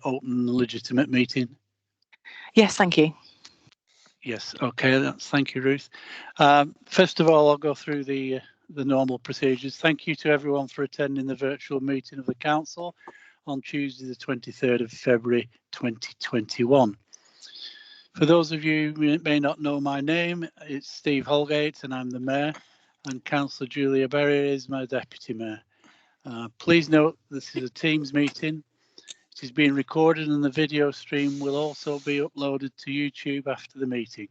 open and legitimate meeting? Yes, thank you. Yes, okay, thank you, Ruth. First of all, I'll go through the normal procedures. Thank you to everyone for attending the virtual meeting of the Council on Tuesday the 23rd of February 2021. For those of you who may not know my name, it's Steve Holgate and I'm the Mayor, and Councillor Julia Berry is my Deputy Mayor. Please note this is a Teams meeting. It is being recorded and the video stream will also be uploaded to YouTube after the meeting.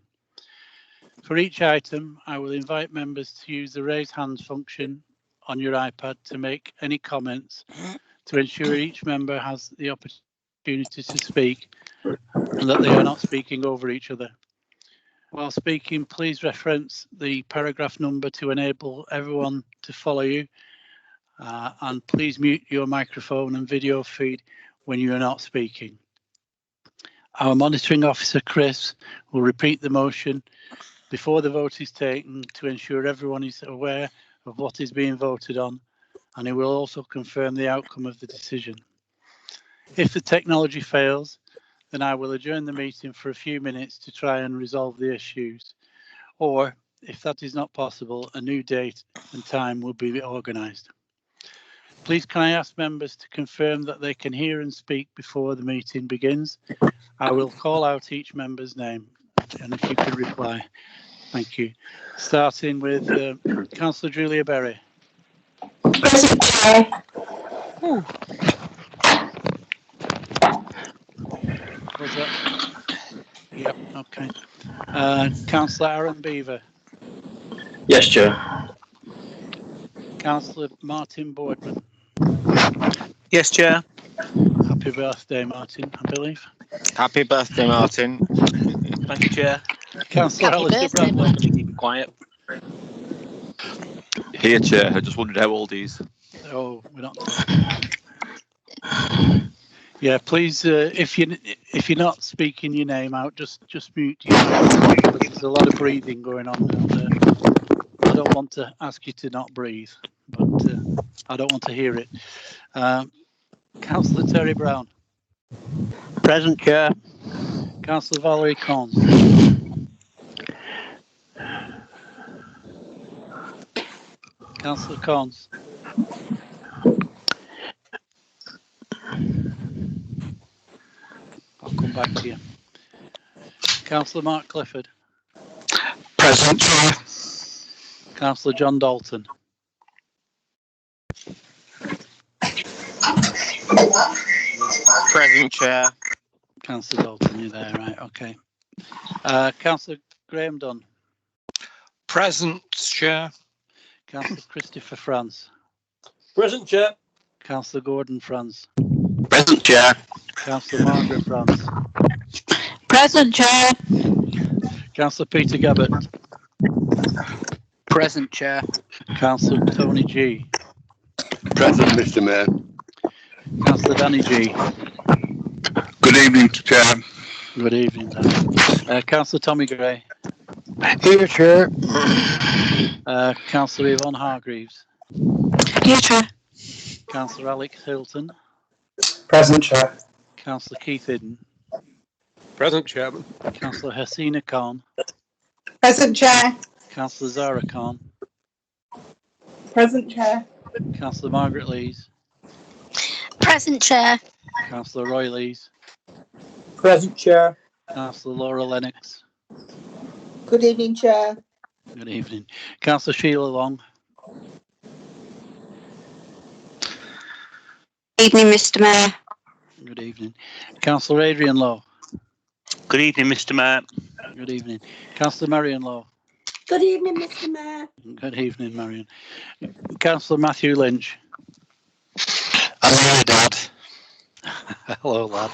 For each item, I will invite members to use the raise hand function on your iPad to make any comments to ensure each member has the opportunity to speak and that they are not speaking over each other. While speaking, please reference the paragraph number to enable everyone to follow you. And please mute your microphone and video feed when you are not speaking. Our monitoring officer, Chris, will repeat the motion before the vote is taken to ensure everyone is aware of what is being voted on, and he will also confirm the outcome of the decision. If the technology fails, then I will adjourn the meeting for a few minutes to try and resolve the issues, or if that is not possible, a new date and time will be organised. Please can I ask members to confirm that they can hear and speak before the meeting begins? I will call out each member's name, and if you could reply. Thank you. Starting with Councillor Julia Berry. Present, Chair. Was that? Yep, okay. Councillor Aaron Beaver. Yes, Chair. Councillor Martin Boardman. Yes, Chair. Happy birthday, Martin, I believe. Happy birthday, Martin. Thank you, Chair. Councillor Happy Alistair birthday, Bradley. Keep it quiet. Here, Chair. I just wondered how old he is. Oh, we're not. Yeah, please, if you're not speaking your name out, just mute your microphone because there's a lot of breathing going on, and I don't want to ask you to not breathe, but I don't want to hear it. Councillor Terry Brown. Present, Chair. Councillor Valerie Cons. Councillor Cons. I'll come back to you. Councillor Mark Clifford. Present, Chair. Councillor John Dalton. Present, Chair. Councillor Dalton, you're there, right? Okay. Councillor Graham Dunn. Present, Chair. Councillor Christopher France. Present, Chair. Councillor Gordon France. Present, Chair. Councillor Margaret France. Present, Chair. Councillor Peter Gabbett. Present, Chair. Councillor Tony G. Present, Mr. Mayor. Councillor Danny G. Good evening, Chair. Good evening, Dan. Councillor Tommy Gray. Here, Chair. Councillor Yvonne Hargreaves. Here, Chair. Councillor Alex Hilton. Present, Chair. Councillor Keith Hidden. Present, Chairman. Councillor Hasina Khan. Present, Chair. Councillor Zara Khan. Present, Chair. Councillor Margaret Lees. Present, Chair. Councillor Roy Lees. Present, Chair. Councillor Laura Lennox. Good evening, Chair. Good evening. Councillor Sheila Long. Evening, Mr. Mayor. Good evening. Councillor Adrian Lowe. Good evening, Mr. Mayor. Good evening. Councillor Marion Lowe. Good evening, Mr. Mayor. Good evening, Marion. Councillor Matthew Lynch. Hello, Dad. Hello, lad.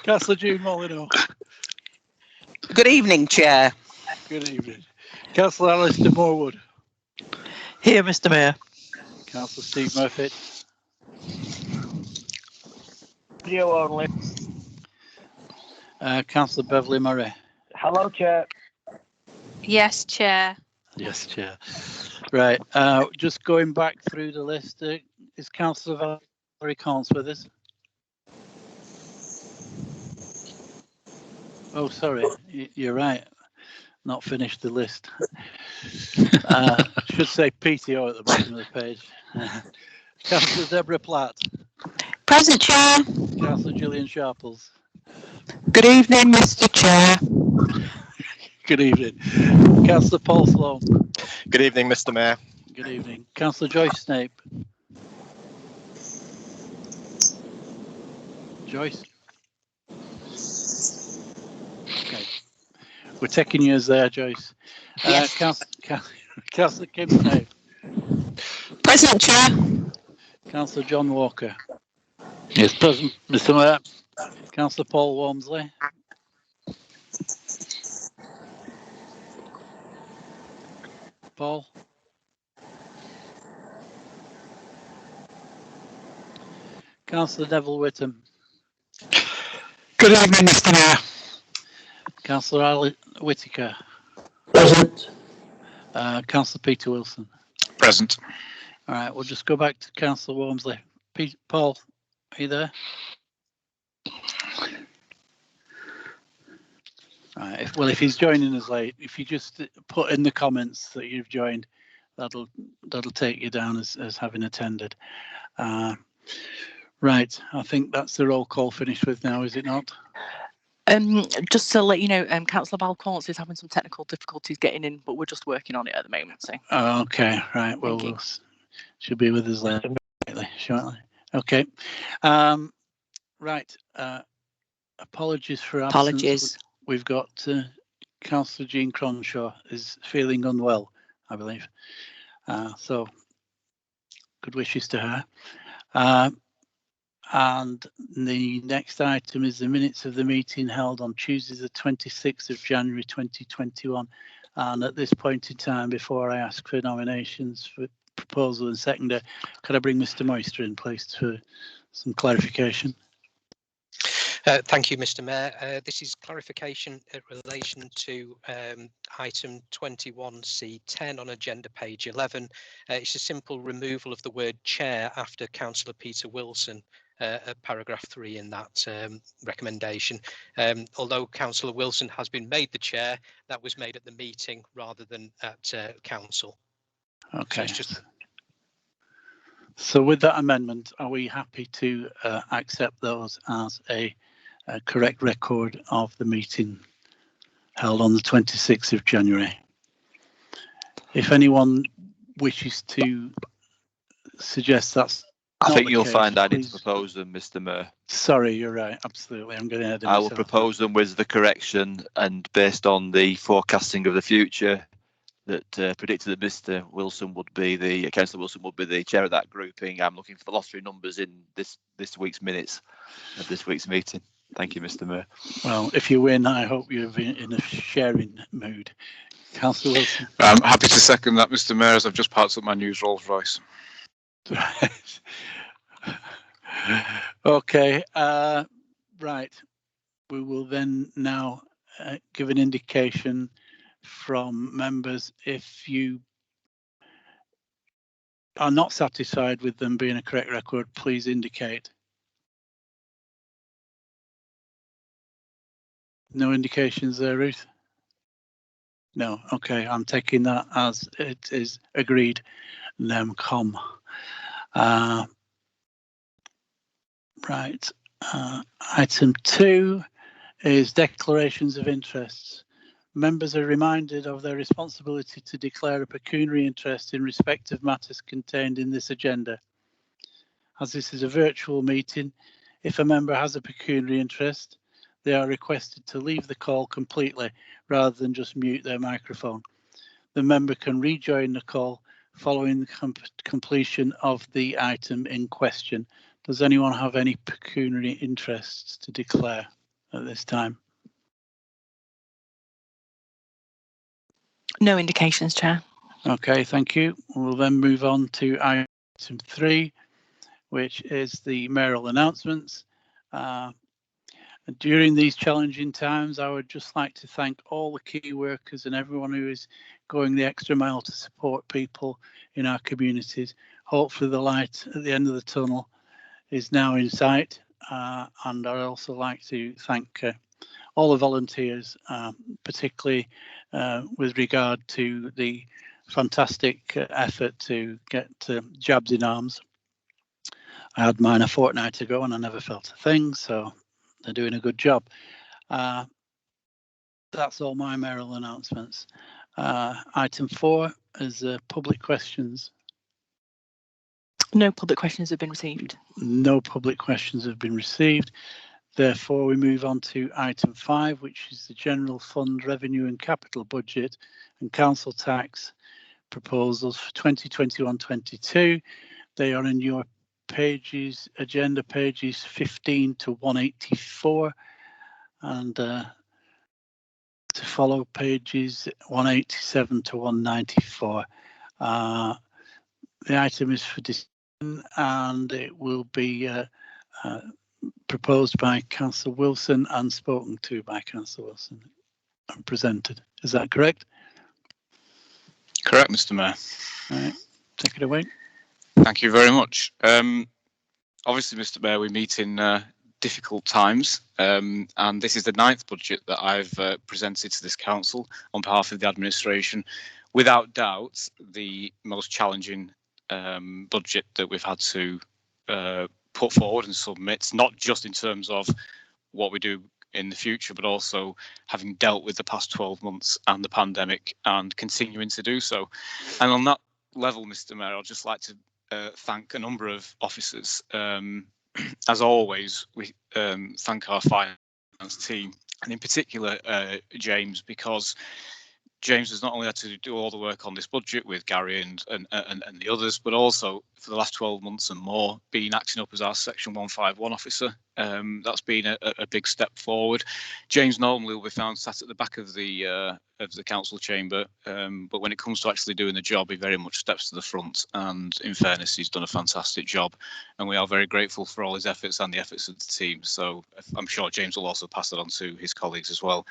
Councillor June Molyneux. Good evening, Chair. Good evening. Councillor Alistair Morwood. Here, Mr. Mayor. Councillor Steve Murphy. Video only. Councillor Beverly Murray. Hello, Chair. Yes, Chair. Yes, Chair. Right. Just going back through the list, is Councillor Counts with us? Oh, sorry, you're right. Not finished the list. Should say PTO at the bottom of the page. Councillor Deborah Platt. Present, Chair. Councillor Gillian Sharples. Good evening, Mr. Chair. Good evening. Councillor Paul Sloan. Good evening, Mr. Mayor. Good evening. Councillor Joyce Snape. Joyce? Okay. We're taking yours there, Joyce. Yes. Councillor Kim Snape. Present, Chair. Councillor John Walker. Yes, present, Mr. Mayor. Councillor Paul Walmsley. Paul. Councillor Neville Whittam. Good evening, Mr. Mayor. Councillor Ali Whitaker. Present. Councillor Peter Wilson. Present. All right, we'll just go back to Councillor Walmsley. Paul, are you there? All right, if he's joining us late, if you just put in the comments that you've joined, that'll take you down as having attended. Right, I think that's the roll call finished with now, is it not? Just to let you know, Councillor Balcourts is having some technical difficulties getting in, but we're just working on it at the moment. So. Okay, right. Well, we'll should be with us later, shortly. Okay. Right. Apologies for absence. Apologies. We've got Councillor Jean Cronshaw is feeling unwell, I believe. So good wishes to her. And the next item is the minutes of the meeting held on Tuesday, the 26th of January 2021. And at this point in time, before I ask for nominations for proposal and seconder, could I bring Mr. Moister in, please, for some clarification? Thank you, Mr. Mayor. This is clarification in relation to item 21C10 on agenda page 11. It's a simple removal of the word chair after Councillor Peter Wilson at paragraph 3 in that recommendation. Although Councillor Wilson has been made the chair, that was made at the meeting rather than at council. Okay. So, so with that amendment, are we happy to accept those as a correct record of the meeting held on the 26th of January? If anyone wishes to suggest that's I think you'll case, find I need please. to propose them, Mr. Mayor. Sorry, you're right. Absolutely. I'm going ahead of I will myself. propose them with the correction, and based on the forecasting of the future that predicted that Mr. Wilson would be Councillor Wilson would be the chair of that grouping. I'm looking for the lottery numbers in this week's minutes of this week's meeting. Thank you, Mr. Mayor. Well, if you win, I hope you're in a sharing mood. Councillor Wilson. I'm happy to second that, Mr. Mayor, as I've just parked up my news Rolls Royce. Right. Okay. Right. We will then now give an indication from members if you are not satisfied with them being a correct record, please indicate. No indications there, Ruth? No. Okay. I'm taking that as it is agreed. NEMCOM. Right. Item 2 is declarations of interests. Members are reminded of their responsibility to declare a pecuniary interest in respect of matters contained in this agenda. As this is a virtual meeting, if a member has a pecuniary interest, they are requested to leave the call completely rather than just mute their microphone. The member can rejoin the call following the completion of the item in question. Does anyone have any pecuniary interests to declare at this time? No indications, Chair. Okay, thank you. We'll then move on to item 3, which is the mayoral announcements. During these challenging times, I would just like to thank all the key workers and everyone who is going the extra mile to support people in our communities. Hopefully the light at the end of the tunnel is now in sight, and I'd also like to thank all the volunteers, particularly with regard to the fantastic effort to get jabs in arms. I had mine a fortnight ago and I never felt a thing, so they're doing a good job. That's all my mayoral announcements. Item 4 is public questions. No public questions have been received. No public questions have been received. Therefore, we move on to item 5, which is the general fund revenue and capital budget and council tax proposals for 2021-22. They are in your pages, agenda pages 15 to 184, and to follow pages 187 to 194. The item is for discussion and it will be proposed by Councillor Wilson and spoken to by Councillor Wilson and presented. Is that correct? Correct, Mr. Mayor. All right, take it away. Thank you very much. Obviously, Mr. Mayor, we meet in difficult times, and this is the 9th budget that I've presented to this council on behalf of the administration. Without doubt, the most challenging budget that we've had to put forward and submit, not just in terms of what we do in the future, but also having dealt with the past 12 months and the pandemic and continuing to do so. And on that level, Mr. Mayor, I'd just like to thank a number of officers. As always, we thank our finance team, and in particular James, because James has not only had to do all the work on this budget with Gary and the others, but also for the last 12 months and more, been acting up as our Section 151 officer. That's been a big step forward. James normally will be found sat at the back of the council chamber, but when it comes to actually doing the job, he very much steps to the front. And in fairness, he's done a fantastic job, and we are very grateful for all his efforts and the efforts of the team. So I'm sure James will also pass that on to his colleagues as well.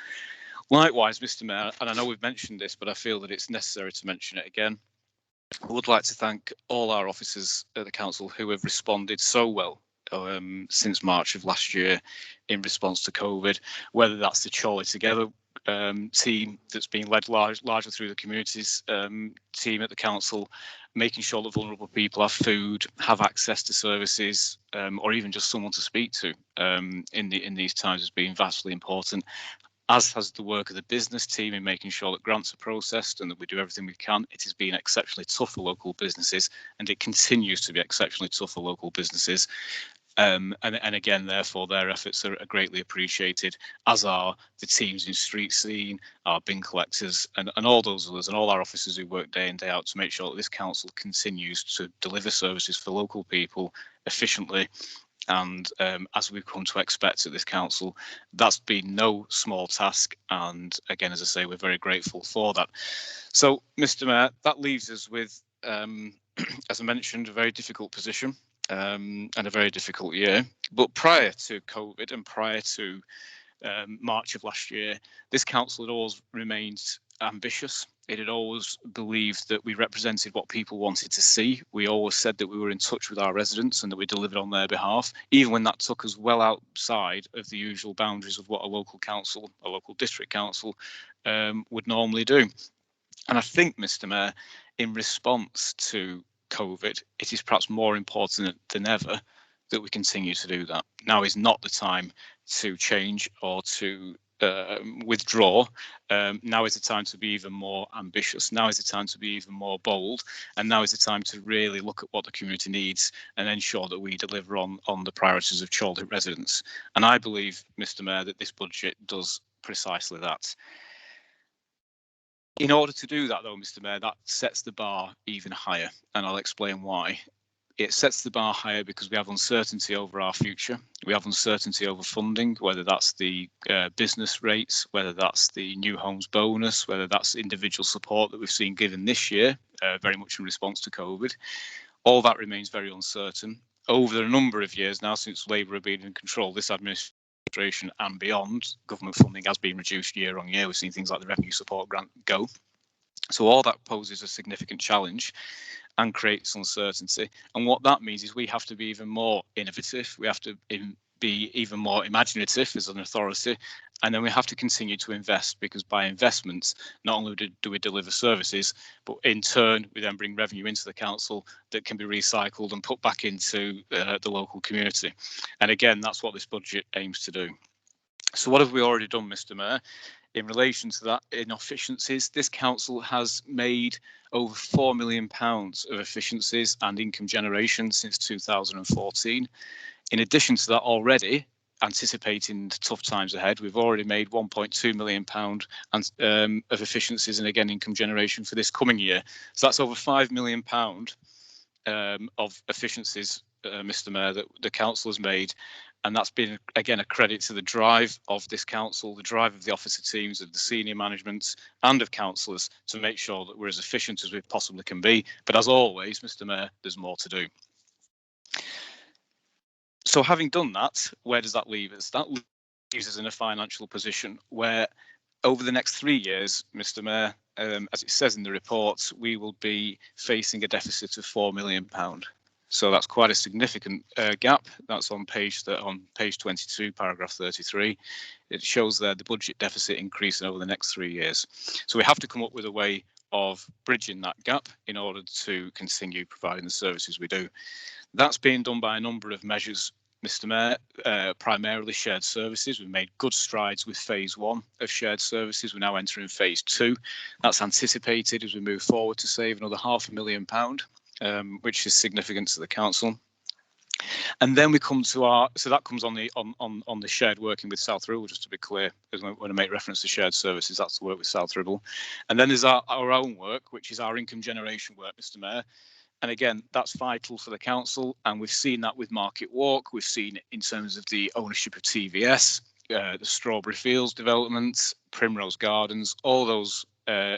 Likewise, Mr. Mayor, and I know we've mentioned this, but I feel that it's necessary to mention it again. I would like to thank all our officers at the council who have responded so well since March of last year in response to COVID, whether that's the Chorley Together team that's being led largely through the communities team at the council, making sure that vulnerable people have food, have access to services, or even just someone to speak to in these times has been vastly important, as has the work of the business team in making sure that grants are processed and that we do everything we can. It has been exceptionally tough for local businesses, and it continues to be exceptionally tough for local businesses. And again, therefore, their efforts are greatly appreciated, as are the teams in street scene, our bin collectors, and all those others, and all our officers who work day in, day out to make sure that this council continues to deliver services for local people efficiently. And as we've come to expect at this council, that's been no small task. And again, as I say, we're very grateful for that. So, Mr. Mayor, that leaves us with, as I mentioned, a very difficult position and a very difficult year. But prior to COVID and prior to March of last year, this council had always remained ambitious. It had always believed that we represented what people wanted to see. We always said that we were in touch with our residents and that we delivered on their behalf, even when that took us well outside of the usual boundaries of what a local council, a local district council would normally do. And I think, Mr. Mayor, in response to COVID, it is perhaps more important than ever that we continue to do that. Now is not the time to change or to withdraw. Now is the time to be even more ambitious. Now is the time to be even more bold. And now is the time to really look at what the community needs and ensure that we deliver on the priorities of Chorley residents. And I believe, Mr. Mayor, that this budget does precisely that. In order to do that, though, Mr. Mayor, that sets the bar even higher, and I'll explain why. It sets the bar higher because we have uncertainty over our future. We have uncertainty over funding, whether that's the business rates, whether that's the new homes bonus, whether that's individual support that we've seen given this year, very much in response to COVID. All that remains very uncertain. Over a number of years now, since Labour have been in control, this administration and beyond, government funding has been reduced year on year. We've seen things like the revenue support grant go. So all that poses a significant challenge and creates uncertainty. And what that means is we have to be even more innovative. We have to be even more imaginative as an authority. And then we have to continue to invest, because by investments, not only do we deliver services, but in turn, we then bring revenue into the council that can be recycled and put back into the local community. And again, that's what this budget aims to do. So what have we already done, Mr. Mayor? In relation to that, in efficiencies, this council has made over £4 million of efficiencies and income generation since 2014. In addition to that, already anticipating the tough times ahead, we've already made £1.2 million of efficiencies and again income generation for this coming year. So that's over £5 million of efficiencies, Mr. Mayor, that the council has made. And that's been, again, a credit to the drive of this council, the drive of the officer teams, of the senior management and of councillors to make sure that we're as efficient as we possibly can be. But as always, Mr. Mayor, there's more to do. So having done that, where does that leave us? That leaves us in a financial position where over the next 3 years, Mr. Mayor, as it says in the report, we will be facing a deficit of £4 million. So that's quite a significant gap. That's on page 22, paragraph 33. It shows there the budget deficit increasing over the next 3 years. So we have to come up with a way of bridging that gap in order to continue providing the services we do. That's being done by a number of measures, Mr. Mayor, primarily shared services. We've made good strides with phase 1 of shared services. We're now entering phase 2. That's anticipated as we move forward to save another £500,000. Which is significant to the council. And then we come to so that comes on the shared working with South Ribble, just to be clear, because when I make reference to shared services, that's the work with South Ribble. And then there's our own work, which is our income generation work, Mr. Mayor. And again, that's vital for the council. And we've seen that with Market Walk. We've seen it in terms of the ownership of TVS, the Strawberry Fields developments, Primrose Gardens, all those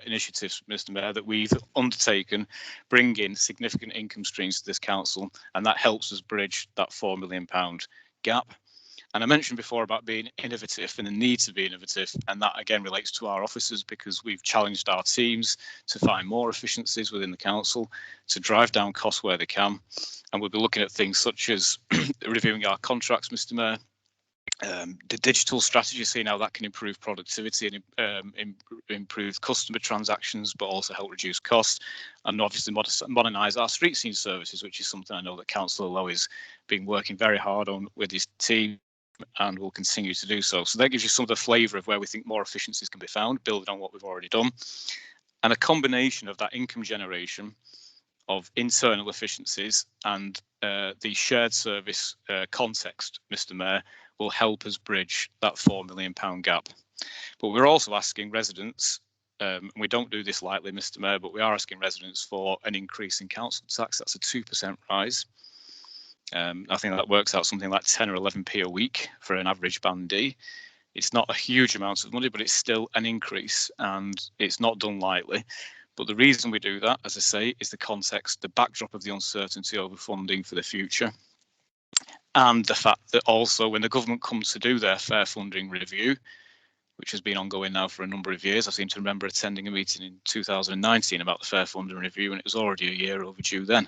initiatives, Mr. Mayor, that we've undertaken bring in significant income streams to this council, and that helps us bridge that £4 million gap. And I mentioned before about being innovative and the need to be innovative, and that again relates to our officers, because we've challenged our teams to find more efficiencies within the council, to drive down costs where they can. And we'll be looking at things such as reviewing our contracts, Mr. Mayor, the digital strategy, seeing how that can improve productivity and improve customer transactions, but also help reduce costs, and obviously modernise our street scene services, which is something I know that Councillor Lowe has been working very hard on with his team and will continue to do so. So that gives you some of the flavour of where we think more efficiencies can be found, building on what we've already done. And a combination of that income generation, of internal efficiencies and the shared service context, Mr. Mayor, will help us bridge that £4 million gap. But we're also asking residents, and we don't do this lightly, Mr. Mayor, but we are asking residents for an increase in council tax. That's a 2% rise. I think that works out something like 10 or 11p a week for an average Band D. It's not a huge amount of money, but it's still an increase, and it's not done lightly. But the reason we do that, as I say, is the context, the backdrop of the uncertainty over funding for the future. And the fact that also when the government comes to do their fair funding review, which has been ongoing now for a number of years, I seem to remember attending a meeting in 2019 about the fair funding review, and it was already a year overdue then.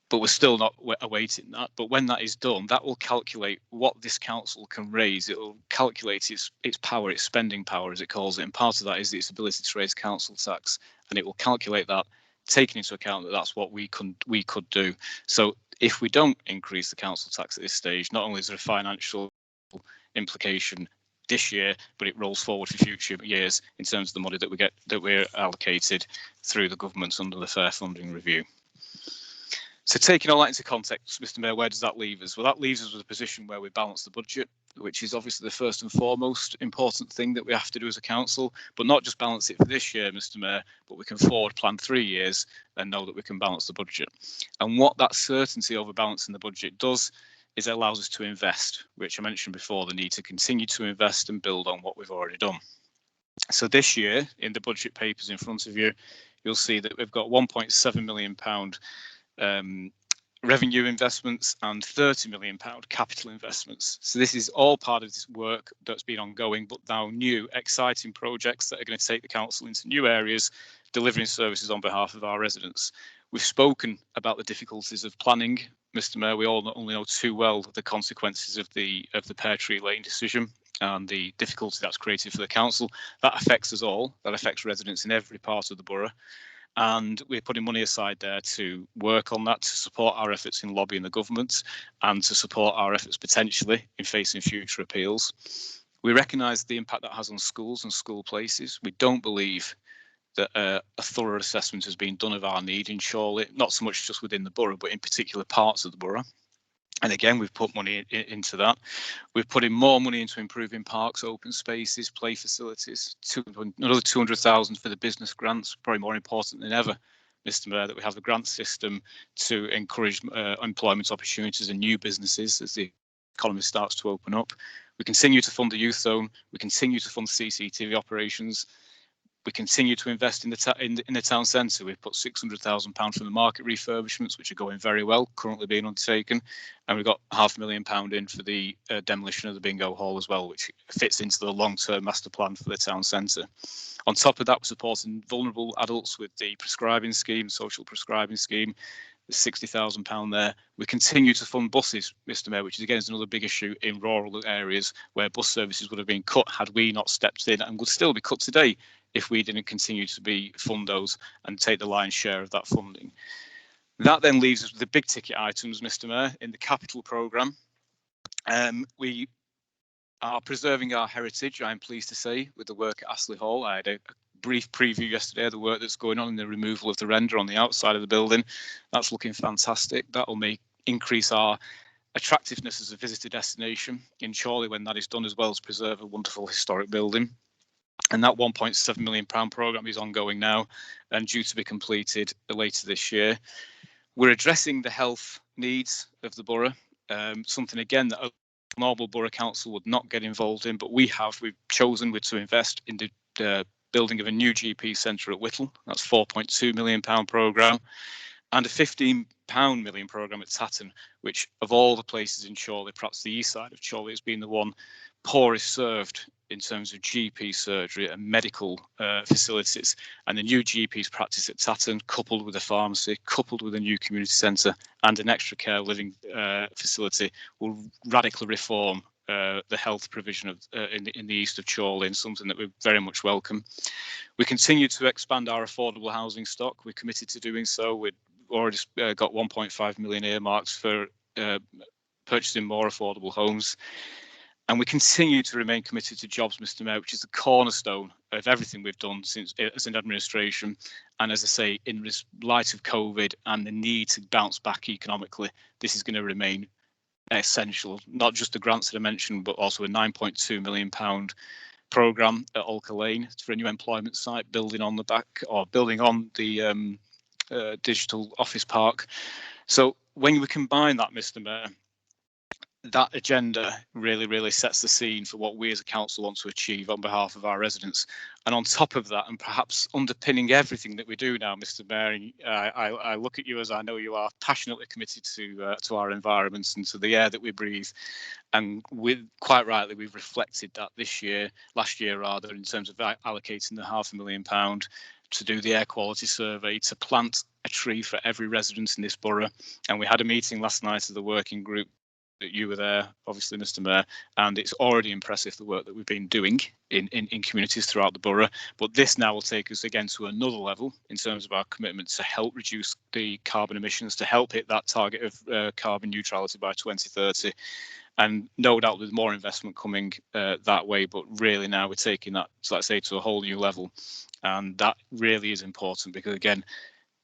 But we're still not awaiting that. But when that is done, that will calculate what this council can raise. It will calculate its power, its spending power, as it calls it. And part of that is its ability to raise council tax. And it will calculate that, taking into account that that's what we could do. So if we don't increase the council tax at this stage, not only is there a financial implication this year, but it rolls forward for future years in terms of the money that we're allocated through the government under the fair funding review. So taking all that into context, Mr. Mayor, where does that leave us? Well, that leaves us with a position where we balance the budget, which is obviously the first and foremost important thing that we have to do as a council, but not just balance it for this year, Mr. Mayor, but we can forward plan 3 years and know that we can balance the budget. And what that certainty over balancing the budget does is it allows us to invest, which I mentioned before, the need to continue to invest and build on what we've already done. So this year, in the budget papers in front of you, you'll see that we've got £1.7 million revenue investments and £30 million capital investments. So this is all part of this work that's been ongoing, but now new exciting projects that are going to take the council into new areas delivering services on behalf of our residents. We've spoken about the difficulties of planning, Mr. Mayor. We all not only know too well the consequences of the Pear Tree Lane decision and the difficulty that's created for the council. That affects us all. That affects residents in every part of the borough. And we're putting money aside there to work on that, to support our efforts in lobbying the government and to support our efforts potentially in facing future appeals. We recognise the impact that has on schools and school places. We don't believe that a thorough assessment has been done of our need in Chorley, not so much just within the borough, but in particular parts of the borough. And again, we've put money into that. We've put in more money into improving parks, open spaces, play facilities, another 200,000 for the business grants, probably more important than ever, Mr. Mayor, that we have the grant system to encourage employment opportunities and new businesses as the economy starts to open up. We continue to fund the youth zone. We continue to fund CCTV operations. We continue to invest in the town centre. We've put £600,000 for the market refurbishments, which are going very well, currently being undertaken, and we've got £500,000 in for the demolition of the bingo hall as well, which fits into the long-term master plan for the town centre. On top of that, we're supporting vulnerable adults with the prescribing scheme, social prescribing scheme. There's £60,000 there. We continue to fund buses, Mr. Mayor, which is again is another big issue in rural areas where bus services would have been cut had we not stepped in, and would still be cut today if we didn't continue to fund those and take the lion's share of that funding. That then leaves us with the big ticket items, Mr. Mayor, in the capital programme. We are preserving our heritage, I'm pleased to say, with the work at Astley Hall. I had a brief preview yesterday of the work that's going on in the removal of the render on the outside of the building. That's looking fantastic. That will increase our attractiveness as a visitor destination in Chorley when that is done, as well as preserve a wonderful historic building. And that £1.7 million programme is ongoing now and due to be completed later this year. We're addressing the health needs of the borough, something again that a normal borough council would not get involved in, but we've chosen to invest in the building of a new GP centre at Whittle. That's £4.2 million programme, and a £15 million programme at Tatton, which of all the places in Chorley, perhaps the east side of Chorley, has been the one poorest served in terms of GP surgery and medical facilities. And the new GP's practice at Tatton, coupled with a pharmacy, coupled with a new community centre and an extra care living facility, will radically reform the health provision of in the east of Chorley, and something that we very much welcome. We continue to expand our affordable housing stock. We're committed to doing so. We've already got 1.5 million earmarks for purchasing more affordable homes. And we continue to remain committed to jobs, Mr. Mayor, which is the cornerstone of everything we've done since as an administration. And as I say, in light of COVID and the need to bounce back economically, this is going to remain essential. Not just the grants that I mentioned, but also a £9.2 million programme at Olka Lane for a new employment site, building on the digital office park. So when we combine that, Mr. Mayor, that agenda really sets the scene for what we as a council want to achieve on behalf of our residents. And on top of that, and perhaps underpinning everything that we do now, Mr. Mayor, I look at you as I know you are passionately committed to our environment and to the air that we breathe. And quite rightly, we've reflected that last year rather, in terms of allocating the £500,000 to do the air quality survey, to plant a tree for every resident in this borough. And we had a meeting last night of the working group. That you were there, obviously, Mr. Mayor, and it's already impressive the work that we've been doing in communities throughout the borough. But this now will take us again to another level in terms of our commitment to help reduce the carbon emissions, to help hit that target of carbon neutrality by 2030. And no doubt there's more investment coming that way, but really now we're taking that, let's say, to a whole new level. And that really is important because, again,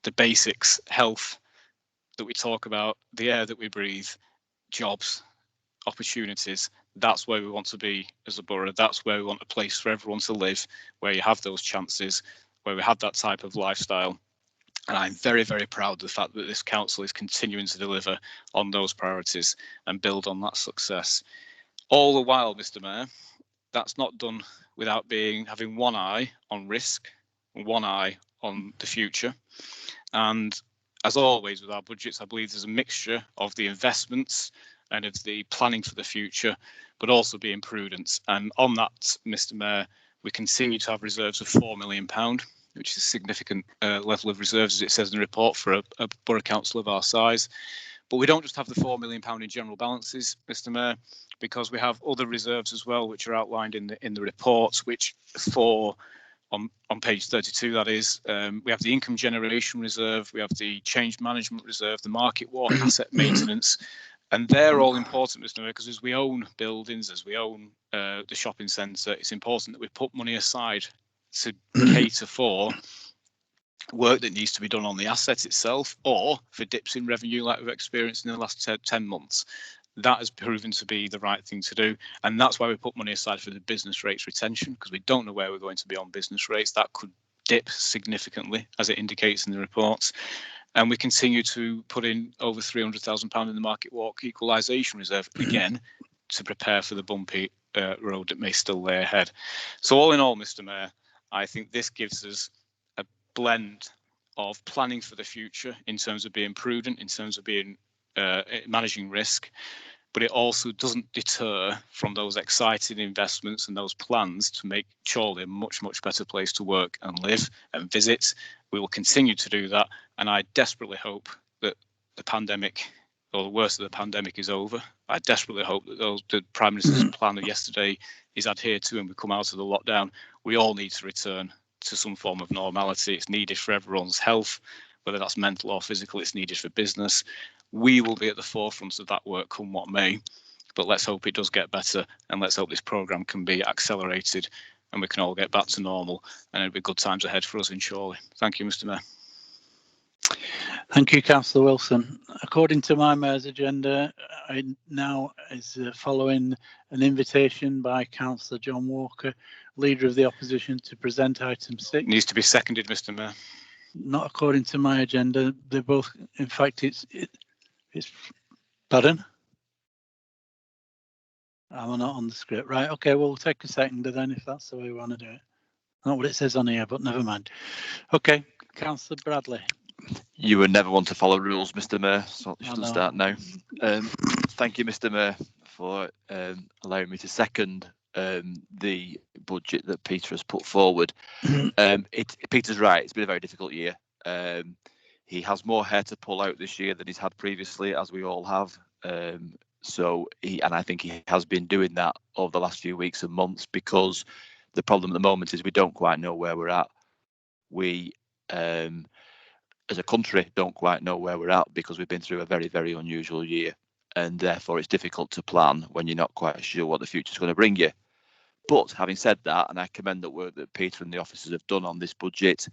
the basics, health that we talk about, the air that we breathe, jobs, opportunities, that's where we want to be as a borough. That's where we want a place for everyone to live, where you have those chances, where we have that type of lifestyle. And I'm very proud of the fact that this council is continuing to deliver on those priorities and build on that success. All the while, Mr. Mayor, that's not done without having one eye on risk and one eye on the future. And as always with our budgets, I believe there's a mixture of the investments and of the planning for the future, but also being prudent. And on that, Mr. Mayor, we continue to have reserves of £4 million. which is a significant level of reserves, as it says in the report, for a borough council of our size. But we don't just have the £4 million in general balances, Mr. Mayor, because we have other reserves as well, which are outlined in the reports, which on page 32, that is, we have the income generation reserve, we have the change management reserve, the market walk asset maintenance, and they're all important, Mr. Mayor, because as we own buildings, as we own the shopping centre, it's important that we put money aside to cater for work that needs to be done on the asset itself, or for dips in revenue like we've experienced in the last 10 months. That has proven to be the right thing to do, and that's why we put money aside for the business rates retention, because we don't know where we're going to be on business rates. That could dip significantly, as it indicates in the reports, and we continue to put in over £300,000 in the market walk equalisation reserve, again, to prepare for the bumpy road that may still lay ahead. So all in all, Mr. Mayor, I think this gives us a blend of planning for the future in terms of being prudent, in terms of being managing risk, but it also doesn't deter from those exciting investments and those plans to make Chorley a much, much better place to work and live and visit. We will continue to do that, and I desperately hope that the pandemic, or the worst of the pandemic, is over. I desperately hope that the Prime Minister's plan of yesterday is adhered to and we come out of the lockdown. We all need to return to some form of normality. It's needed for everyone's health, whether that's mental or physical. It's needed for business. We will be at the forefront of that work come what may, but let's hope it does get better, and let's hope this programme can be accelerated and we can all get back to normal, and it'll be good times ahead for us in Chorley. Thank you, Mr. Mayor. Thank you, Councillor Wilson. According to my Mayor's agenda, I now is following an invitation by Councillor John Walker, Leader of the Opposition, to present item 6. It needs to be seconded, Mr. Mayor. Not according to my agenda. They're both, in fact, it's pardon? I'm not on the script. Right, okay, well, we'll take a second then if that's the way we want to do it. Not what it says on here, but never mind. Okay, Councillor Bradley. You would never want to follow rules, Mr. Mayor, so you shouldn't start now. Thank you, Mr. Mayor, for allowing me to second the budget that Peter has put forward. Peter's right, it's been a very difficult year. He has more hair to pull out this year than he's had previously, as we all have. And I think he has been doing that over the last few weeks and months, because the problem at the moment is we don't quite know where we're at. We, as a country, don't quite know where we're at because we've been through a very, very unusual year, and therefore it's difficult to plan when you're not quite sure what the future's going to bring you. But having said that, and I commend the work that Peter and the officers have done on this budget,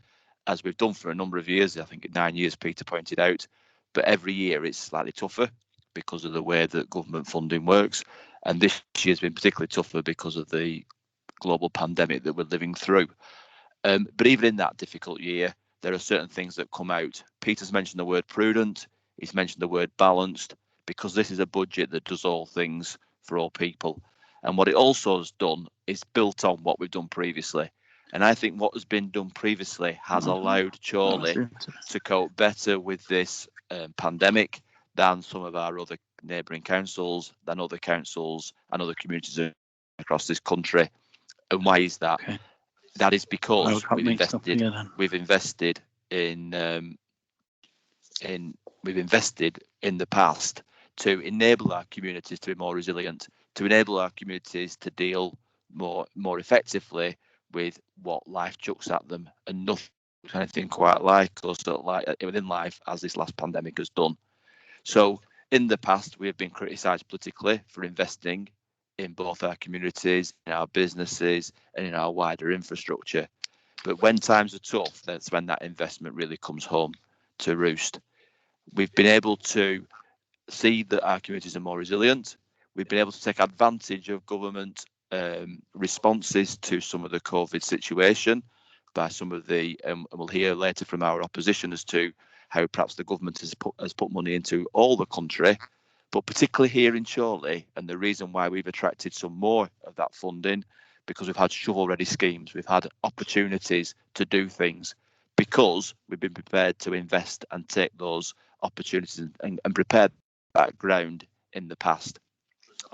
as we've done for a number of years, I think 9 years, Peter pointed out, but every year it's slightly tougher because of the way that government funding works. And this year's been particularly tougher because of the global pandemic that we're living through. But even in that difficult year, there are certain things that come out. Peter's mentioned the word prudent, he's mentioned the word balanced, because this is a budget that does all things for all people. And what it also has done is built on what we've done previously. And I think what has been done previously has allowed Chorley to cope better with this pandemic than some of our other neighbouring councils, than other councils and other communities across this country. And why is that? Okay. That is because we've invested in the past to enable our communities to be more resilient, to enable our communities to deal more effectively with what life chucks at them, and nothing anything quite like us within life as this last pandemic has done. So in the past, we have been criticised politically for investing in both our communities, in our businesses, and in our wider infrastructure. But when times are tough, that's when that investment really comes home to roost. We've been able to see that our communities are more resilient. We've been able to take advantage of government responses to some of the COVID situation by some of the, and we'll hear later from our opposition as to how perhaps the government has put money into all the country, but particularly here in Chorley. And the reason why we've attracted some more of that funding, because we've had shovel-ready schemes, we've had opportunities to do things, because we've been prepared to invest and take those opportunities and prepare that ground in the past.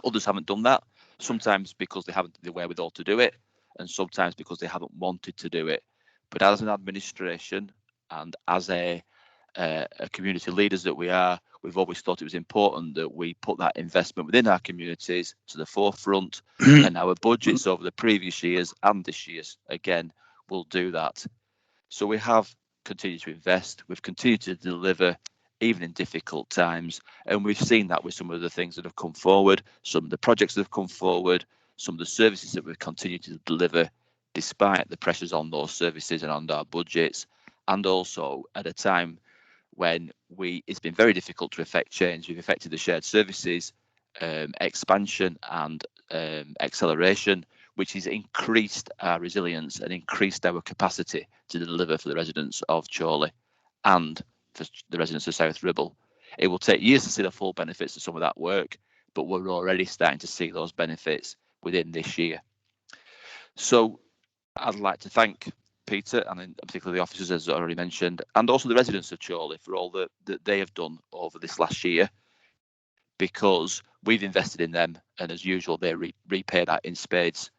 Others haven't done that, sometimes because they haven't the wherewithal to do it, and sometimes because they haven't wanted to do it. But as an administration and as a community leaders that we are, we've always thought it was important that we put that investment within our communities to the forefront, and our budgets over the previous years and this year's again will do that. So we have continued to invest, we've continued to deliver even in difficult times, and we've seen that with some of the things that have come forward, some of the projects that have come forward, some of the services that we've continued to deliver despite the pressures on those services and on our budgets, and also at a time when it's been very difficult to effect change. We've effected the shared services expansion and acceleration, which has increased our resilience and increased our capacity to deliver for the residents of Chorley and for the residents of South Ribble. It will take years to see the full benefits of some of that work, but we're already starting to see those benefits within this year. So I'd like to thank Peter and particularly the officers, as I already mentioned, and also the residents of Chorley for all that they have done over this last year, because we've invested in them, and as usual they repay that in spades.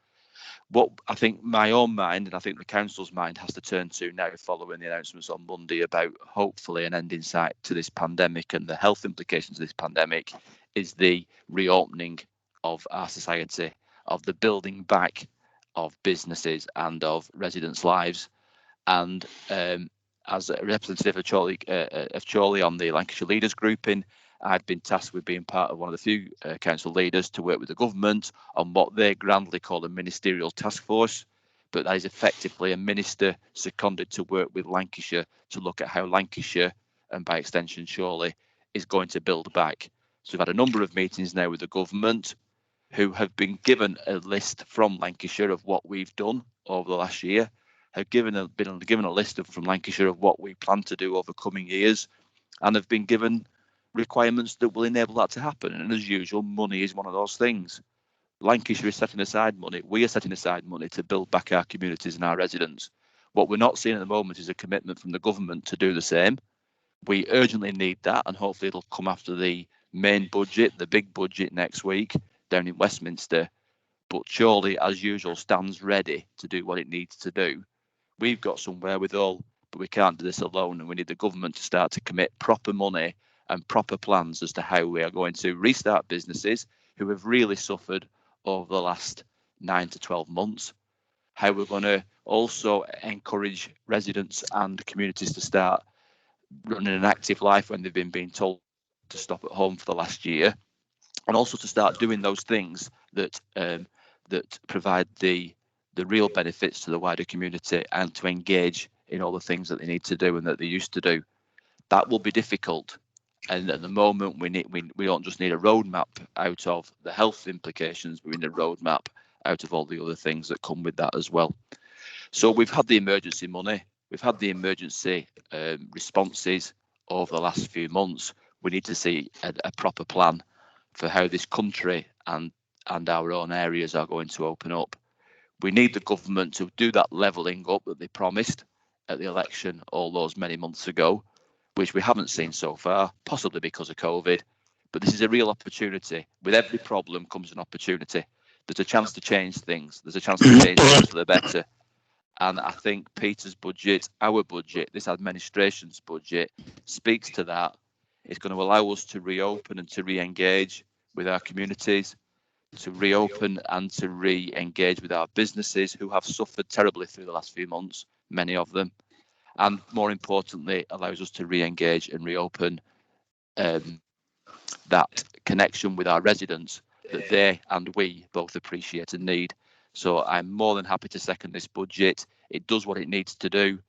What I think my own mind, and I think the council's mind, has to turn to now following the announcements on Monday about hopefully an end in sight to this pandemic and the health implications of this pandemic, is the reopening of our society, of the building back of businesses and of residents' lives. And as a representative of Chorley on the Lancashire Leaders Grouping, I'd been tasked with being part of one of the few council leaders to work with the government on what they grandly call a ministerial task force, but that is effectively a minister seconded to work with Lancashire to look at how Lancashire, and by extension Chorley, is going to build back. So we've had a number of meetings now with the government, who have been given a list from Lancashire of what we've done over the last year, have been given a list from Lancashire of what we plan to do over coming years, and have been given requirements that will enable that to happen. And as usual, money is one of those things. Lancashire is setting aside money. We are setting aside money to build back our communities and our residents. What we're not seeing at the moment is a commitment from the government to do the same. We urgently need that, and hopefully it'll come after the main budget, the big budget next week down in Westminster. But Chorley, as usual, stands ready to do what it needs to do. We've got some wherewithal, but we can't do this alone, and we need the government to start to commit proper money and proper plans as to how we are going to restart businesses who have really suffered over the last 9 to 12 months, how we're going to also encourage residents and communities to start running an active life when they've been being told to stop at home for the last year, and also to start doing those things that that provide the real benefits to the wider community, and to engage in all the things that they need to do and that they used to do. That will be difficult. And at the moment, we don't just need a roadmap out of the health implications, but we need a roadmap out of all the other things that come with that as well. So we've had the emergency money, we've had the emergency responses over the last few months. We need to see a proper plan for how this country and our own areas are going to open up. We need the government to do that levelling up that they promised at the election all those many months ago, which we haven't seen so far, possibly because of COVID. But this is a real opportunity. With every problem comes an opportunity. There's a chance to change things. There's a chance to change things for the better. And I think Peter's budget, our budget, this administration's budget, speaks to that. It's going to allow us to reopen and to re-engage with our communities, to reopen and to re-engage with our businesses who have suffered terribly through the last few months, many of them. And more importantly, allows us to re-engage and reopen that connection with our residents that they and we both appreciate and need. So I'm more than happy to second this budget. It does what it needs to do,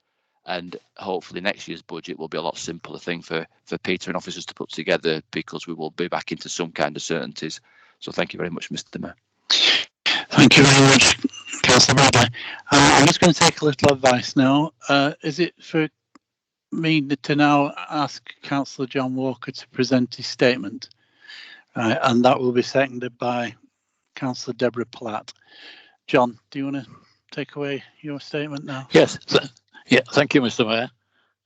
and hopefully next year's budget will be a lot simpler thing for Peter and officers to put together, because we will be back into some kind of certainties. So thank you very much, Mr. Mayor. Thank you very much, Councillor Bradley. I'm just going to take a little advice now. Is it for me to now ask Councillor John Walker to present his statement? And that will be seconded by Councillor Deborah Platt. John, do you want to take away your statement now? Yes. Yeah, thank you, Mr.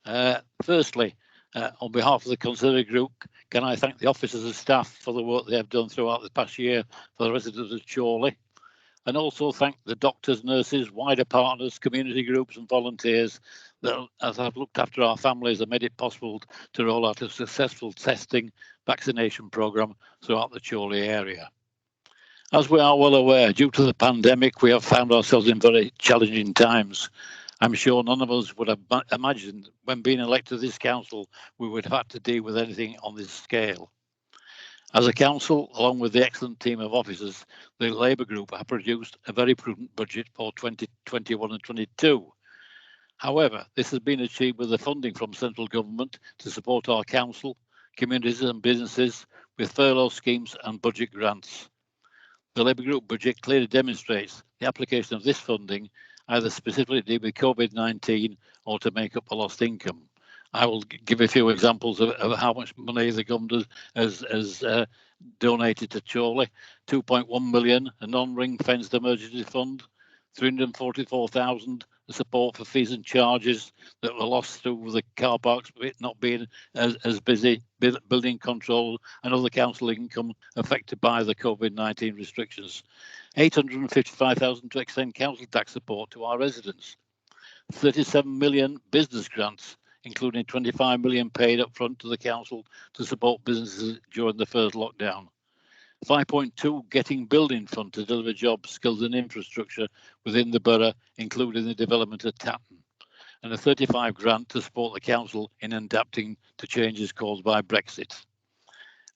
Mayor. Firstly, on behalf of the Conservative Group, can I thank the officers and staff for the work they have done throughout the past year for the residents of Chorley. and also thank the doctors, nurses, wider partners, community groups and volunteers that, as I've looked after our families, have made it possible to roll out a successful testing vaccination programme throughout the Chorley area. As we are well aware, due to the pandemic, we have found ourselves in very challenging times. I'm sure none of us would have imagined when being elected to this council, we would have had to deal with anything on this scale. As a council, along with the excellent team of officers, the Labour Group have produced a very prudent budget for 2021 and 22. However, this has been achieved with the funding from central government to support our council, communities and businesses with furlough schemes and budget grants. The Labour Group budget clearly demonstrates the application of this funding either specifically to deal with COVID-19 or to make up for lost income. I will give a few examples of how much money the government has donated to Chorley. 2.1 million, a non-ring fenced emergency fund, 344,000, the support for fees and charges that were lost through the car parks not being as busy, building control and other council income affected by the COVID-19 restrictions. 855,000 to extend council tax support to our residents. 37 million business grants, including 25 million paid up front to the council to support businesses during the first lockdown. 5.2 Getting Building Fund to deliver jobs, skills and infrastructure within the borough, including the development of Tatton. And a 35 grant to support the council in adapting to changes caused by Brexit.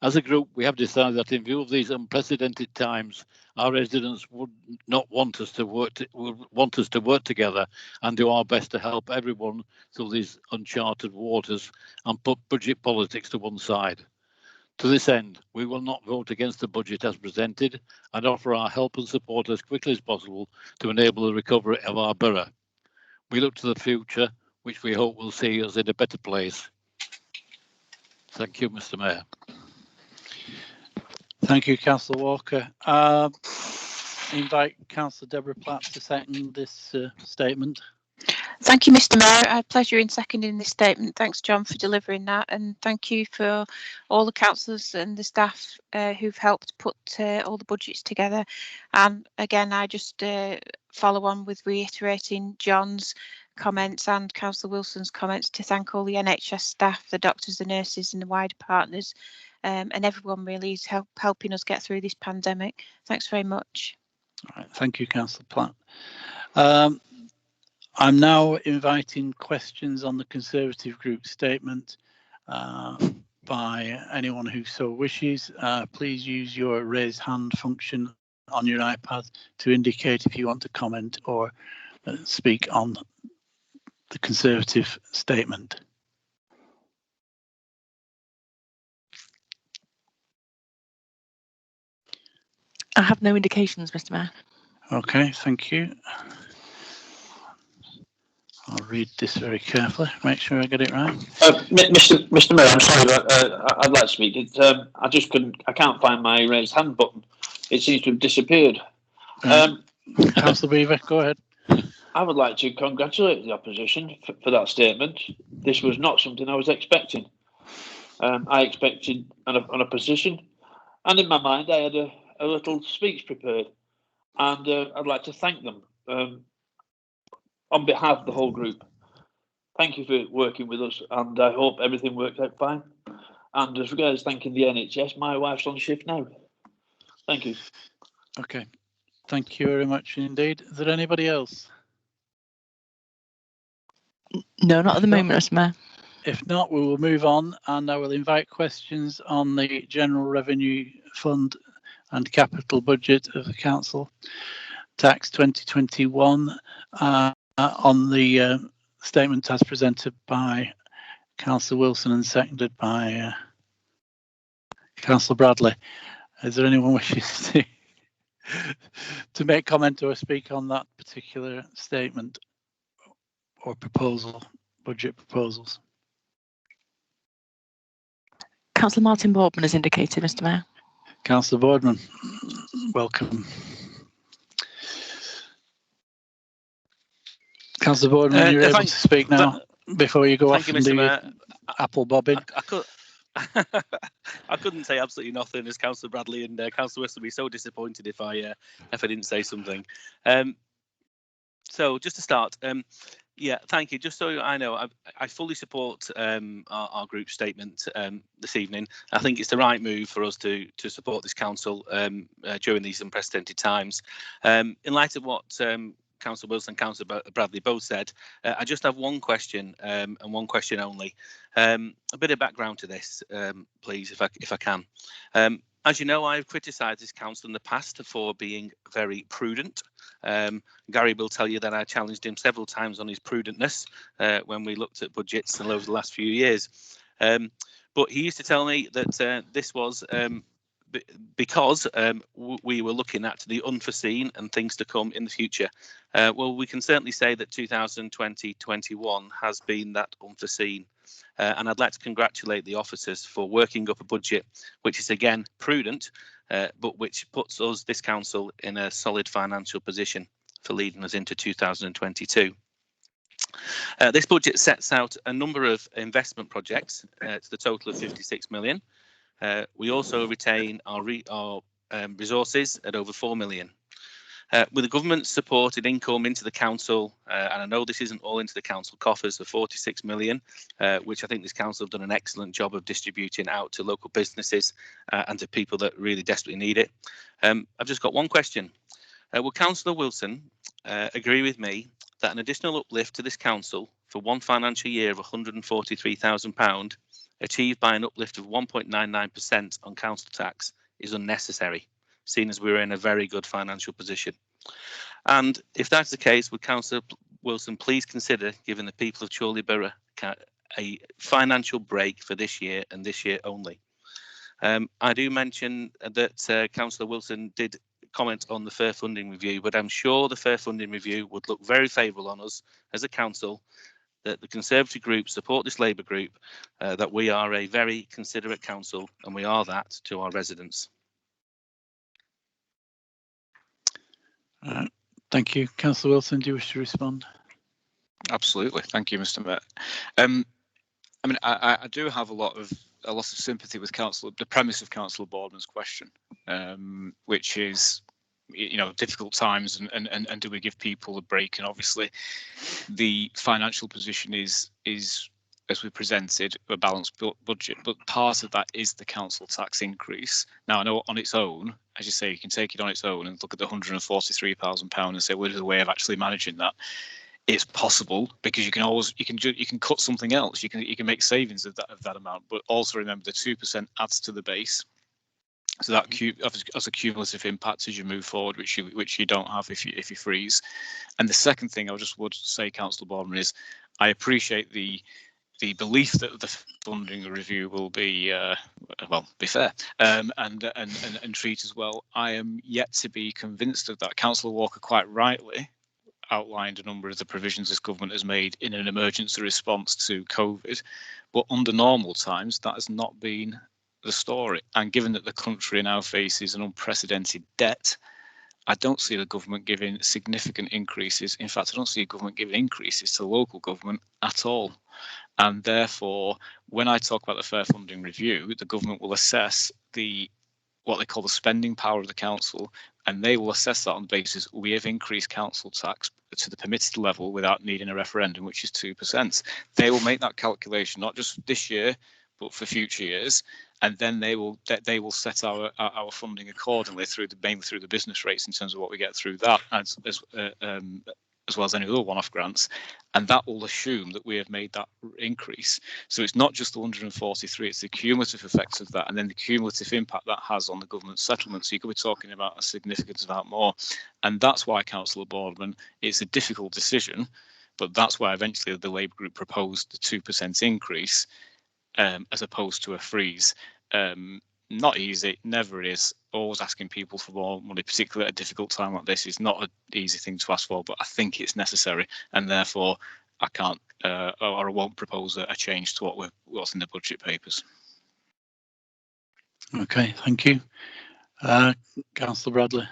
As a group, we have decided that in view of these unprecedented times, our residents would not want us to work together and do our best to help everyone through these uncharted waters and put budget politics to one side. To this end, we will not vote against the budget as presented and offer our help and support as quickly as possible to enable the recovery of our borough. We look to the future, which we hope will see us in a better place. Thank you, Mr. Mayor. Thank you, Councillor Walker. Invite Councillor Deborah Platt to second this statement. Thank you, Mr. Mayor. I had pleasure in seconding this statement. Thanks, John, for delivering that, and thank you for all the councillors and the staff who've helped put all the budgets together. And again, I just follow on with reiterating John's comments and Councillor Wilson's comments to thank all the NHS staff, the doctors, the nurses and the wider partners, and everyone really is helping us get through this pandemic. Thanks very much. All right, thank you, Councillor Platt. I'm now inviting questions on the Conservative Group statement by anyone who so wishes. Please use your raise hand function on your iPad to indicate if you want to comment or speak on the Conservative statement. I have no indications, Mr. Mayor. Okay, thank you. I'll read this very carefully, make sure I get it right. Mr. Mayor, I'm sorry, but I'd like to speak. I can't find my raised hand button. It seems to have disappeared. Councillor Beaver, go ahead. I would like to congratulate the opposition for that statement. This was not something I was expecting. I expected an opposition, and in my mind I had a little speech prepared, and I'd like to thank them on behalf of the whole group. Thank you for working with us, and I hope everything works out fine. And as regards thanking the NHS, my wife's on shift now. Thank you. Okay, thank you very much indeed. Is there anybody else? No, not at the moment, Mr. Mayor. If not, we will move on, and I will invite questions on the General Revenue Fund and Capital Budget of the Council, Tax 2021, on the statement as presented by Councillor Wilson and seconded by Councillor Bradley. Is there anyone wishes to make comment or speak on that particular statement or proposal, budget proposals? Councillor Martin Boardman has indicated, Mr. Mayor. Councillor Boardman, welcome. Councillor Boardman, you're able to speak now before you go off and do your apple bobbing. I couldn't say absolutely nothing, as Councillor Bradley and Councillor Whistle would be so disappointed if I didn't say something. So just to start, yeah, thank you. Just so I know, I fully support our group statement this evening. I think it's the right move for us to support this council during these unprecedented times. In light of what Councillor Wilson and Councillor Bradley both said, I just have one question and one question only. A bit of background to this, please, if I can. As you know, I've criticised this council in the past for being very prudent. Gary will tell you that I challenged him several times on his prudentness when we looked at budgets over the last few years. But he used to tell me that this was because we were looking at the unforeseen and things to come in the future. Well, we can certainly say that 2020-21 has been that unforeseen. And I'd like to congratulate the officers for working up a budget which is again prudent, but which puts us, this council, in a solid financial position for leading us into 2022. This budget sets out a number of investment projects to the total of 56 million. We also retain our resources at over 4 million. With the government supported income into the council, and I know this isn't all into the council coffers, of 46 million, which I think this council have done an excellent job of distributing out to local businesses and to people that really desperately need it. I've just got one question. Will Councillor Wilson agree with me that an additional uplift to this council for one financial year of £143,000, achieved by an uplift of 1.99% on council tax, is unnecessary, seeing as we're in a very good financial position? And if that's the case, would Councillor Wilson please consider giving the people of Chorley Borough a financial break for this year and this year only? I do mention that Councillor Wilson did comment on the fair funding review, but I'm sure the fair funding review would look very favourable on us as a council, that the Conservative group support this Labour group, that we are a very considerate council and we are that to our residents. Thank you. Councillor Wilson, do you wish to respond? Absolutely. Thank you, Mr. Mayor. I mean, I do have a lot of sympathy with the premise of Councillor Boardman's question, which is, you know, difficult times and do we give people a break? And obviously, the financial position is as we presented, a balanced budget, but part of that is the council tax increase. Now, I know on its own, as you say, you can take it on its own and look at the £143,000 and say, well, there's a way of actually managing that. It's possible, because you can cut something else. You can make savings of that amount, but also remember the 2% adds to the base. So that has a cumulative impact as you move forward, which you don't have if you freeze. And the second thing I just would say, Councillor Boardman, is I appreciate the belief that the funding review will be fair and treat as well. I am yet to be convinced of that. Councillor Walker quite rightly outlined a number of the provisions this government has made in an emergency response to COVID, but under normal times that has not been the story. And given that the country now faces an unprecedented debt, I don't see the government giving significant increases. In fact, I don't see the government giving increases to local government at all. And therefore, when I talk about the fair funding review, the government will assess what they call the spending power of the council, and they will assess that on the basis we have increased council tax to the permitted level without needing a referendum, which is 2%. They will make that calculation, not just this year, but for future years, and then they will set our funding accordingly mainly through the business rates in terms of what we get through that, as well as any other one-off grants, and that will assume that we have made that increase. So it's not just the 143, it's the cumulative effects of that, and then the cumulative impact that has on the government settlement. So you could be talking about a significant amount more. And that's why, Councillor Boardman, it's a difficult decision, but that's why eventually the Labour group proposed the 2% increase as opposed to a freeze. Not easy, never is. Always asking people for more money, particularly at a difficult time like this, is not an easy thing to ask for, but I think it's necessary, and therefore I can't or I won't propose a change to what's in the budget papers. Okay, thank you. Councillor Bradley.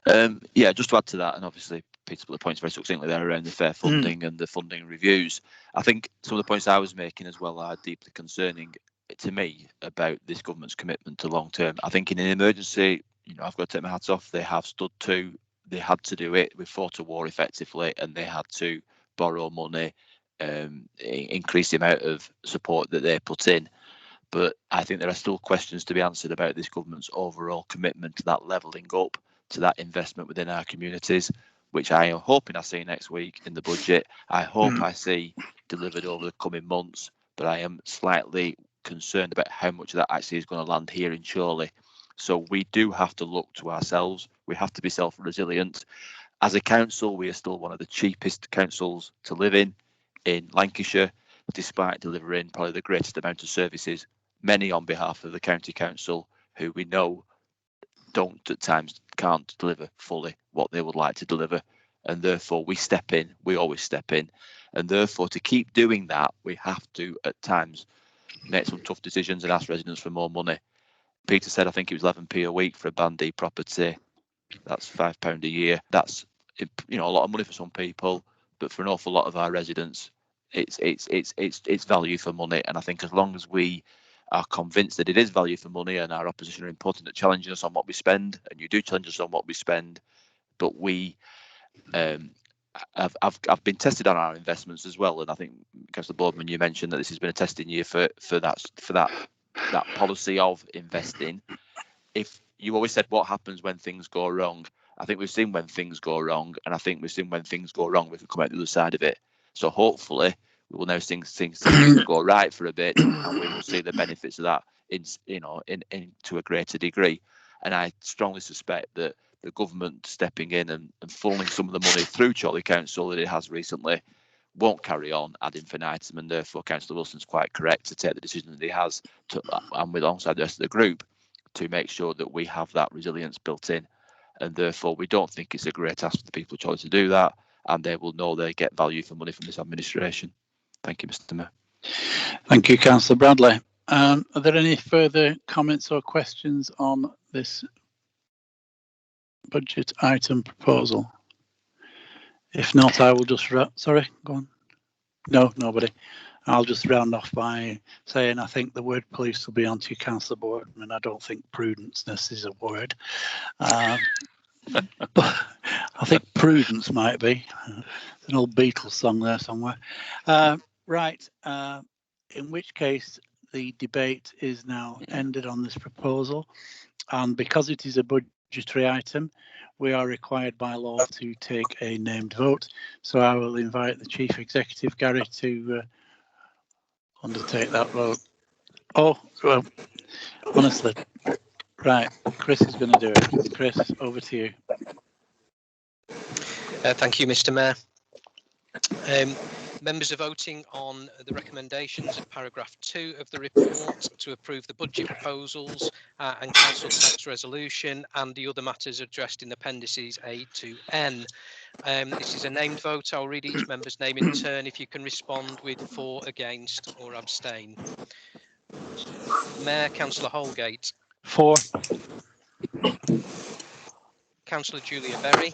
Yeah, just to add to that, and obviously Peter put the points very succinctly there around the fair funding and the funding reviews. I think some of the points I was making as well are deeply concerning to me about this government's commitment to long term. I think in an emergency, I've got to take my hats off. They have stood to. They had to do it. We fought a war effectively, and they had to borrow money, increase the amount of support that they put in. But I think there are still questions to be answered about this government's overall commitment to that levelling up, to that investment within our communities, which I am hoping I see next week in the budget. I hope I see delivered over the coming months, but I am slightly concerned about how much of that actually is going to land here in Chorley. So we do have to look to ourselves. We have to be self-resilient. As a council, we are still one of the cheapest councils to live in Lancashire, despite delivering probably the greatest amount of services, many on behalf of the county council, who we know can't deliver fully what they would like to deliver. And therefore we step in, we always step in. And therefore to keep doing that, we have to at times make some tough decisions and ask residents for more money. Peter said, I think it was 11p a week for a Band D property. That's £5 a year. That's a lot of money for some people, but for an awful lot of our residents, it's value for money. And I think as long as we are convinced that it is value for money, and our opposition are important at challenging us on what we spend, and you do challenge us on what we spend, but we I've been tested on our investments as well, and I think Councillor Boardman, you mentioned that this has been a testing year for that policy of investing. If you always said what happens when things go wrong, I think we've seen when things go wrong, and I think we've seen when things go wrong we can come out the other side of it. So hopefully we will now see things go right for a bit, and we will see the benefits of that in to a greater degree. And I strongly suspect that the government stepping in and funneling some of the money through Chorley Council that it has recently won't carry on ad infinitum, and therefore Councillor Wilson's quite correct to take the decision that he has to, and alongside the rest of the group, to make sure that we have that resilience built in. And therefore we don't think it's a great ask for the people of Chorley to do that, and they will know they get value for money from this administration. Thank you, Mr. Mayor. Thank you, Councillor Bradley. Are there any further comments or questions on this budget item proposal? If not, I will just sorry, go on. No, nobody. I'll just round off by saying I think the word police will be onto you, Councillor Boardman, and I don't think prudenceness is a word. But I think prudence might be. It's an old Beatles song there somewhere. Right, in which case the debate is now ended on this proposal, and because it is a budgetary item, we are required by law to take a named vote. So I will invite the Chief Executive, Gary, to undertake that vote. Oh, well, honestly, right, Chris is going to do it. Chris, over to you. Thank you, Mr. Mayor. Members are voting on the recommendations of paragraph 2 of the report to approve the budget proposals and council tax resolution and the other matters addressed in appendices A to N. This is a named vote. I'll read each member's name in turn. If you can respond with for, against or abstain. Mayor, Councillor Holgate. For. Councillor Julia Berry.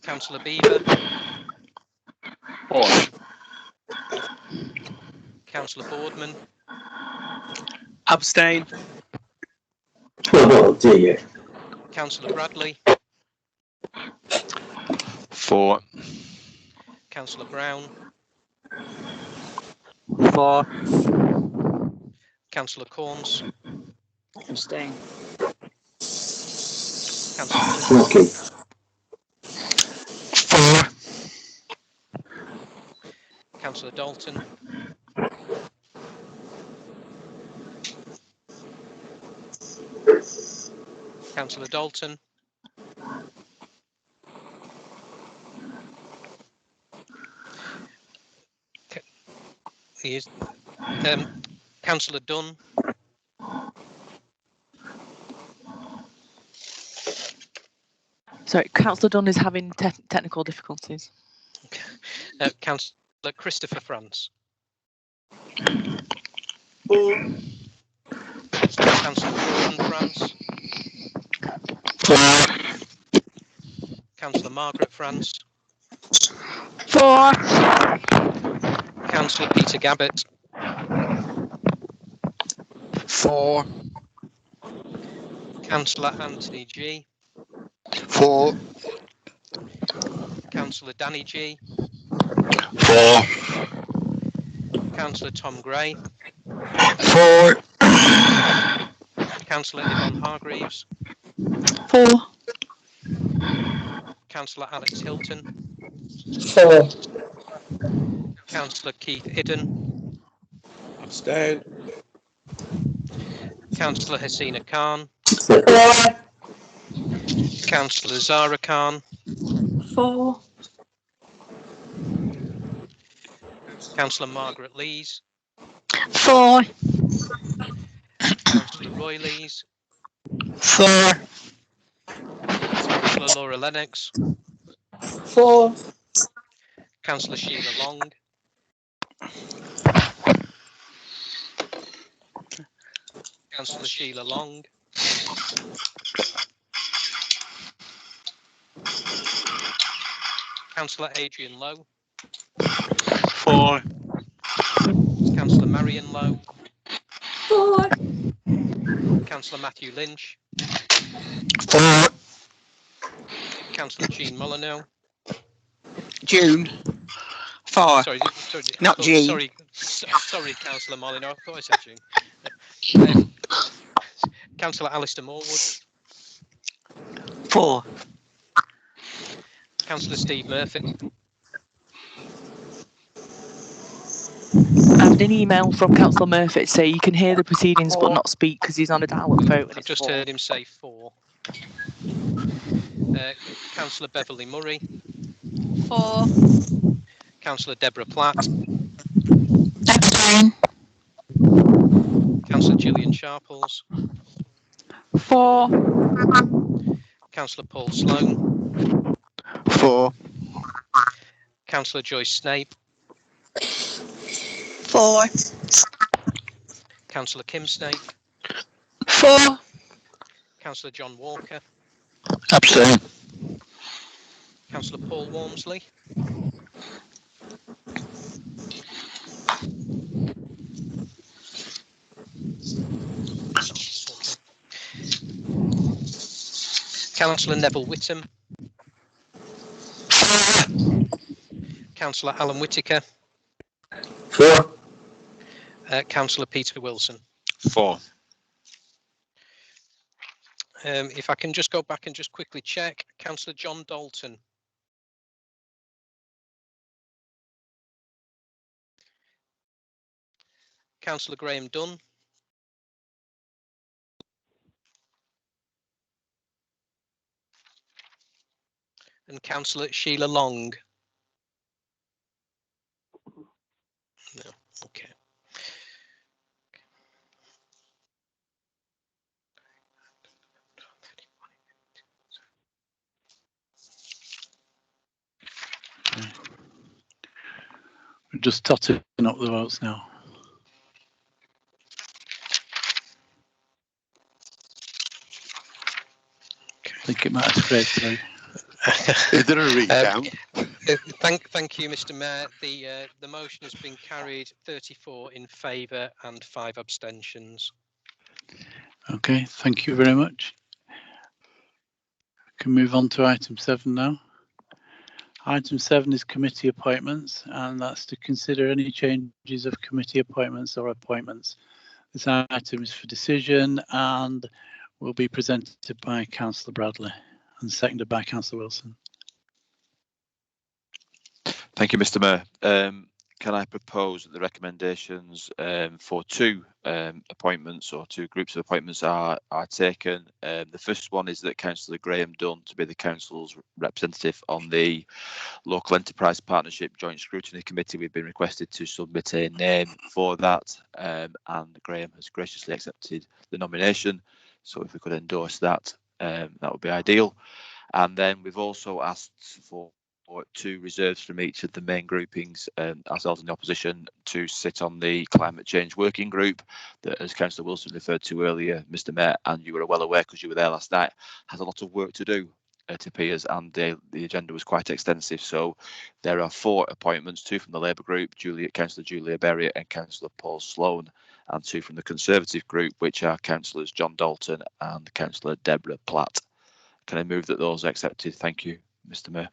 Councillor Beaver. For. Councillor Boardman. Abstain. Oh dear. Councillor Bradley. For. Councillor Brown. For. Councillor Corns. Abstain. Councillor Okay. For. Councillor Dalton. Councillor Dalton. He is. Councillor Dunn. Sorry, Councillor Dunn is having technical difficulties. Councillor Christopher France. For. Councillor Gordon-France. 4. Councillor Margaret France. 4. Councillor Peter Gabbett. 4. Councillor Anthony G. 4. Councillor Danny G. 4. Councillor Tom Gray. 4. Councillor Yvonne Hargreaves. 4. Councillor Alex Hilton. 4. Councillor Keith Idden. Abstain. Councillor Hasina Khan. 4. Councillor Zara Khan. 4. Councillor Margaret Lees. 4. Councillor Roy Lees. 4. Councillor Laura Lennox. 4. Councillor Sheila Long. Councillor Sheila Long. Councillor Adrian Lowe. 4. Councillor Marion Lowe. 4. Councillor Matthew Lynch. 4. Councillor Jean Molyneux. June. 4. Sorry, Not Jean. Sorry, Councillor Molyneux. I thought I said June. Councillor Alistair Morwood. 4. Councillor Steve Murphy. I had an email from Councillor Murphy to say you can hear the proceedings but not speak because he's on a dial-up phone. I've just heard him say 4. Councillor Beverly Murray. 4. Councillor Deborah Platt. Abstain. Councillor Gillian Sharples. 4. Councillor Paul Sloan. 4. Councillor Joyce Snape. 4. Councillor Kim Snape. 4. Councillor John Walker. Abstain. Councillor Paul Walmsley. Councillor Neville Whittam. 4. Councillor Alan Whittaker. 4. Councillor Peter Wilson. 4. If I can just go back and just quickly check. Councillor John Dalton. Councillor Graham Dunn. And Councillor Sheila Long. No, okay. We're just totting up the votes now. I think it might have spread through. Is there a recount? Thank you, Mr. Mayor. The motion has been carried 34 in favour and 5 abstentions. Okay, thank you very much. We can move on to item 7 now. Item 7 is committee appointments, and that's to consider any changes of committee appointments or appointments. This item is for decision and will be presented by Councillor Bradley and seconded by Councillor Wilson. Thank you, Mr. Mayor. Can I propose that the recommendations for 2 appointments or 2 groups of appointments are taken? The first one is that Councillor Graham Dunn to be the Council's representative on the Local Enterprise Partnership Joint Scrutiny Committee. We've been requested to submit a name for that, and Graham has graciously accepted the nomination. So if we could endorse that, that would be ideal. And then we've also asked for two reserves from each of the main groupings, ourselves in the opposition, to sit on the climate change working group that, as Councillor Wilson referred to earlier, Mr Mayor, and you were well aware because you were there last night, has a lot of work to do to peers, and the agenda was quite extensive. So there are 4 appointments, 2 from the Labour group, Councillor Julia Berriott and Councillor Paul Sloan, and 2 from the Conservative group, which are Councillors John Dalton and Councillor Deborah Platt. Can I move that those are accepted? Thank you, Mr Mayor.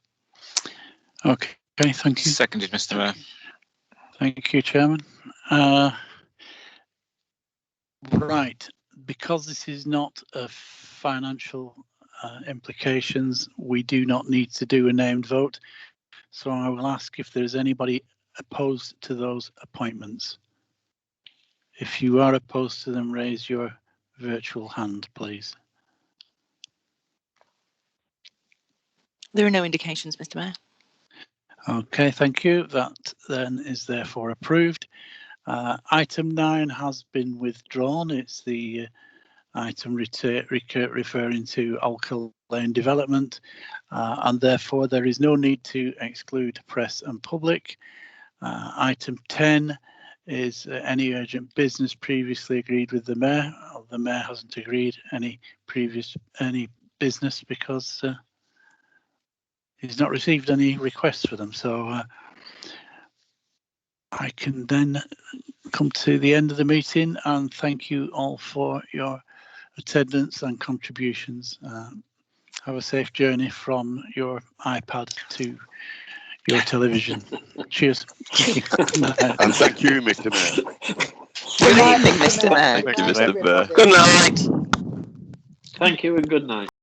Okay, thank you. Seconded, Mr Mayor. Thank you, Chairman. Right, because this is not a financial implications, we do not need to do a named vote. So I will ask if there's anybody opposed to those appointments. If you are opposed to them, raise your virtual hand, please. There are no indications, Mr Mayor. Okay, thank you. That then is therefore approved. Item 9 has been withdrawn. It's the item referring to Alcalane development, and therefore there is no need to exclude press and public. Item 10 is any urgent business previously agreed with the Mayor. The Mayor hasn't agreed any business because he's not received any requests for them. So I can then come to the end of the meeting and thank you all for your attendance and contributions. Have a safe journey from your iPad to your television. Cheers. And thank you, Mr Mayor. Good evening, Mr Mayor. Thank you, Mr Mayor. Good night. Thank you and good night.